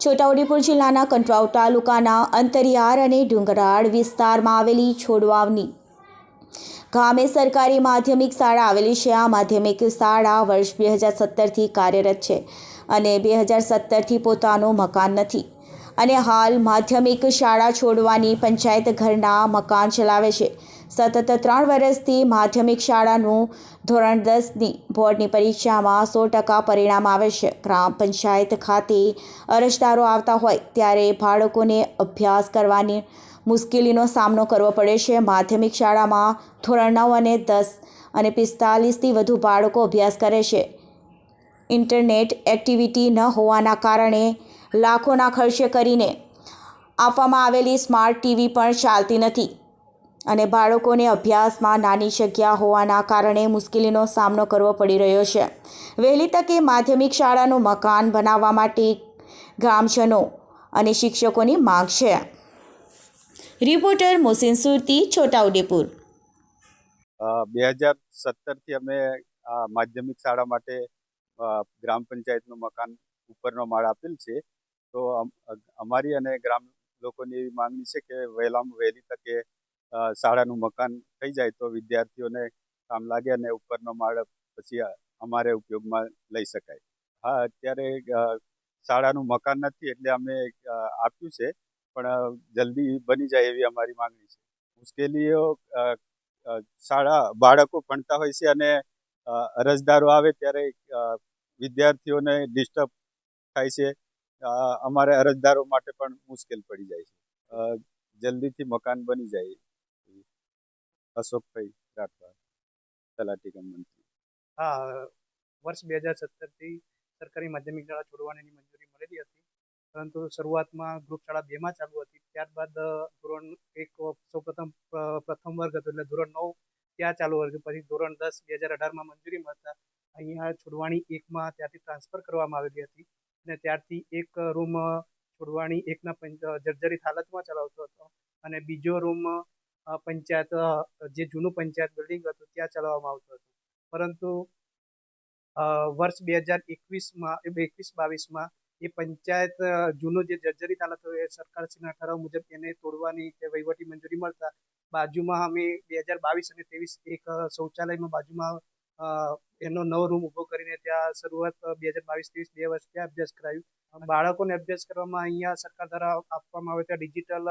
છોટાઉદેપુર જિલ્લાના કંટવાવ તાલુકાના અંતરિયાળ અને ડુંગરાળ વિસ્તારમાં આવેલી છોડવાવની ગામે સરકારી માધ્યમિક શાળા આવેલી છે. આ માધ્યમિક શાળા વર્ષ 2017થી કાર્યરત છે અને 2017થી પોતાનું મકાન નથી અને હાલ માધ્યમિક શાળા છોડવાની પંચાયત ઘરના મકાન ચલાવે છે. સતત 3 વર્ષથી માધ્યમિક શાળાનું ધોરણ 10ની બોર્ડની પરીક્ષામાં 100% પરિણામ આવે છે. ગ્રામ પંચાયત ખાતે અરજદારો આવતા હોય ત્યારે બાળકોને અભ્યાસ કરવાની મુશ્કેલીનો સામનો કરવો પડે છે. માધ્યમિક શાળામાં ધોરણ 9 અને 10 અને 45થી વધુ બાળકો અભ્યાસ કરે છે. ઇન્ટરનેટ એક્ટિવિટી ન હોવાના કારણે લાખોના ખર્ચે કરીને આપવામાં આવેલી સ્માર્ટ ટીવી પણ ચાલતી નથી અને બાળકોને અભ્યાસમાં નાની જગ્યા હોવાના કારણે મુશ્કેલીનો સામનો કરવો પડી રહ્યો છે. વહેલી તકે માધ્યમિક શાળાનું મકાન બનાવવા માટે ગ્રામજનો અને શિક્ષકોની માંગ છે. રિપોર્ટર મોહસિન સુરતી, છોટાઉદેપુર. 2017થી અમે માધ્યમિક શાળા માટે ગ્રામ પંચાયતનું મકાન ઉપરનો માળ આપેલ છે. તો અમારી અને ગ્રામ લોકોની એવી માંગણી છે કે વહેલામાં વહેલી તકે શાળાનું મકાન થઈ જાય તો વિદ્યાર્થીઓને કામ લાગે અને ઉપરનો માળ પછી અમારે ઉપયોગમાં લઈ શકાય. હા, અત્યારે શાળાનું મકાન નથી એટલે અમે આપ્યું છે, પણ જલ્દી બની જાય એવી અમારી માંગણી છે. મુશ્કેલીઓ શાળા બાળકો ભણતા હોય છે અને અરજદારો આવે ત્યારે વિદ્યાર્થીઓને ડિસ્ટર્બ થાય છે. અમારે અરજદારો માટે પણ મુશ્કેલ પડી જાય છે. જલ્દીથી મકાન બની જાય. અશોકભાઈ રાઠવા, તલાટી કમ મંત્રી. હા, વર્ષ 2017થી સરકારી માધ્યમિક શાળા છોડવાની મંજૂરી મળેલી હતી, પરંતુ શરૂઆતમાં ગ્રુપ શાળા 2માં ચાલુ હતી. ત્યારબાદ ધોરણ 1 પ્રથમ વર્ગ હતો એટલે ધોરણ 9 ત્યાં ચાલુ હતું. પછી ધોરણ 10 2018માં મંજૂરી મળતા અહીંયા છોડવાણી 1માં ત્યાંથી ટ્રાન્સફર કરવામાં આવેલી હતી અને ત્યારથી એક રૂમ છોડવાણી 1ના જર્જરિત હાલતમાં ચલાવતો હતો અને બીજો રૂમ પંચાયત જે જૂનું પંચાયત બિલ્ડિંગ હતું ત્યાં ચલાવવામાં આવતો હતો. પરંતુ વર્ષ 2021-22માં એ પંચાયત જૂનું જે જર્જરિત હાલત હોય એ સરકારશ્રીના ઠરાવ મુજબ એને તોડવાની વહીવટી મંજૂરી મળતા બાજુમાં અમે 2022 અને 23 એક શૌચાલયમાં બાજુમાં એનો નવો રૂમ ઊભો કરીને ત્યાં શરૂઆત 2022-23 2 વર્ષ ત્યાં અભ્યાસ કરાયું. બાળકોને અભ્યાસ કરવામાં અહીંયા સરકાર દ્વારા આપવામાં આવે ત્યાં ડિજિટલ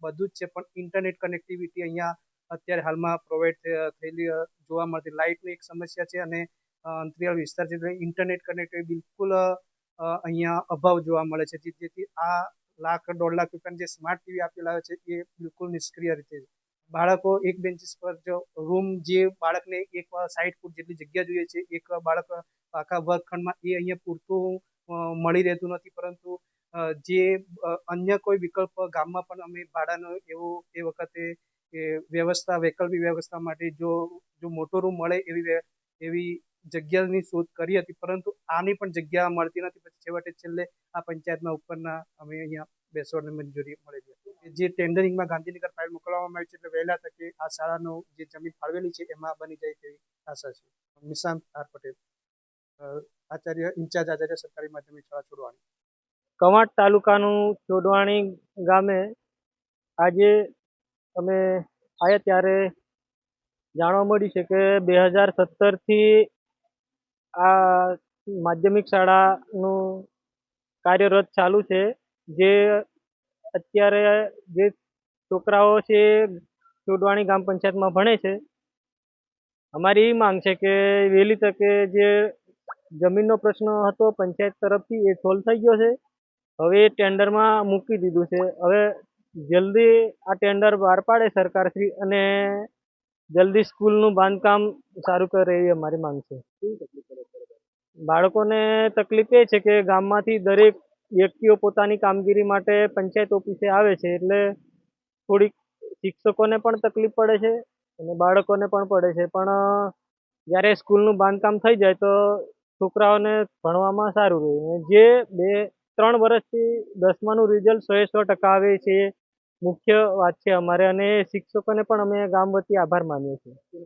બધું જ છે, પણ ઇન્ટરનેટ કનેક્ટિવિટી અહીંયા અત્યારે હાલમાં પ્રોવાઈડ થયેલી જોવા મળતી. લાઇટની એક સમસ્યા છે અને અંતરિયાળ વિસ્તાર છે એટલે ઇન્ટરનેટ કનેક્ટિવિટી બિલકુલ અહીંયા અભાવ જોવા મળે છે. જેથી આ $1.5 લાખ રૂપિયાની જે સ્માર્ટ ટીવી આપેલા આવે છે એ બિલકુલ નિષ્ક્રિય રીતે છે. બાળકો એક બેન્ચીસ પર જો રૂમ જે બાળકને 60 ફૂટ જેટલી જગ્યા જોઈએ છે, એક બાળક આખા વર્ગખંડમાં એ અહીંયા પૂરતું મળી રહેતું નથી. પરંતુ જે અન્ય કોઈ વિકલ્પ ગામમાં પણ અમે ભાડાનો એવું એ વખતે વ્યવસ્થા વૈકલ્પિક વ્યવસ્થા માટે જો મોટો રૂમ મળે એવી જગ્યાની શોધ કરી હતી, પરંતુ આની પણ જગ્યા મળતી નથી. પછી છેલ્લે આ પંચાયતના ઉપરના અમે અહીંયા બેસવાની મંજૂરી મળેલી હતી. જે ટેન્ડરિંગમાં ગાંધીનગર ફાઇલ મોકલવામાં આવી છે એટલે વહેલા તકે આ શાળાનો જે જમીન ફાળવેલી છે એમાં બની જાય તેવી આશા છે. નિશાંત આર પટેલ, ઇન્ચાર્જ આચાર્ય સરકારી માધ્યમિક શાળા છોડવાણી. કવાંટ તાલુકાનું છોડવાણી ગામે આજે અમે આવ્યા ત્યારે જાણવા મળ્યું છે કે 2017થી આ માધ્યમિક શાળાનું કાર્યરત ચાલુ છે. જે અત્યારે જે છોકરાઓ છે છોડવાણી ગ્રામ પંચાયતમાં ભણે છે. અમારી એ માંગ છે કે વહેલી તકે જે જમીનનો પ્રશ્ન હતો પંચાયત તરફથી એ સોલ્વ થઈ ગયો છે. હવે એ ટેન્ડરમાં મૂકી દીધું છે. હવે જલ્દી આ ટેન્ડર બહાર પાડે સરકારશ્રી અને જલ્દી સ્કૂલનું બાંધકામ સારું કરે એવી અમારી માંગ છે. બાળકોને તકલીફ એ છે કે ગામમાંથી દરેક વ્યક્તિઓ પોતાની કામગીરી માટે પંચાયત ઓફિસે આવે છે એટલે થોડીક શિક્ષકોને પણ તકલીફ પડે છે અને બાળકોને પણ પડે છે. પણ જ્યારે સ્કૂલનું બાંધકામ થઈ જાય તો છોકરાઓને ભણવામાં સારું રહે. જે 2-3 વર્ષથી 10માનું રિઝલ્ટ 100% આવે છે મુખ્ય વાત છે અમારે, અને શિક્ષકોને પણ અમે ગામ વતી આભાર માનીએ છીએ.